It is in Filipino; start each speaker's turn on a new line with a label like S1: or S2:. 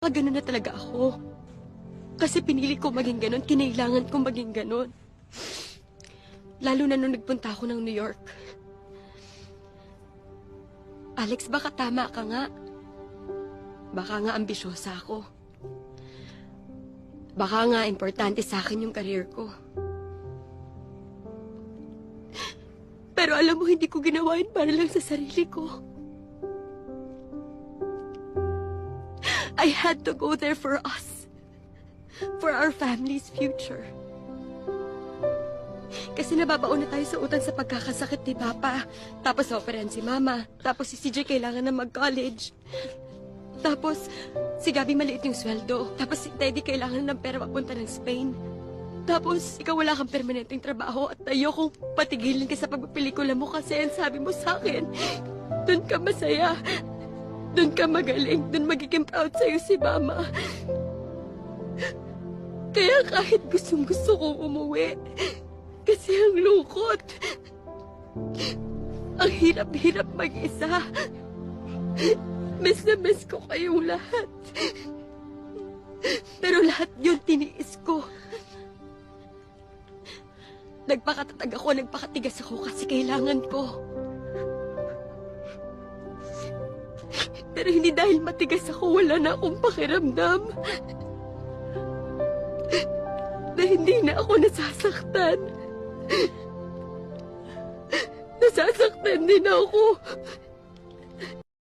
S1: Ganun na talaga ako. Kasi pinili ko maging ganun, kinailangan kong maging ganun. Lalo na nung nagpunta ako ng New York. Alex, baka tama ka nga. Baka nga ambisyosa ako. Baka nga importante sa akin yung career ko. Pero alam mo, hindi ko ginawa yun para lang sa sarili ko. I had to go there for us. For our family's future. Kasi nababaon na tayo sa utang sa pagkakasakit ni Papa. Tapos na-operahan si Mama. Tapos si CJ kailangan na mag-college. Tapos si Gabi maliit yung sweldo. Tapos si Teddy kailangan ng pera papunta ng Spain. Tapos ikaw wala kang permanenteng trabaho at ayokong patigilin ka sa pagpapelikula mo kasi ang sabi mo sa akin, doon ka masaya. Doon ka magaling. Doon magiging proud sa'yo si Mama. Kaya kahit gustong-gusto kong umuwi, kasi ang lungkot. Ang hirap-hirap mag-isa. Miss na miss ko kayong lahat. Pero lahat yun tiniis ko. Nagpakatatag ako, nagpakatigas ako kasi kailangan ko. Pero hindi dahil matigas ako, wala na akong pakiramdam. Na hindi na ako nasasaktan. Nasasaktan din ako.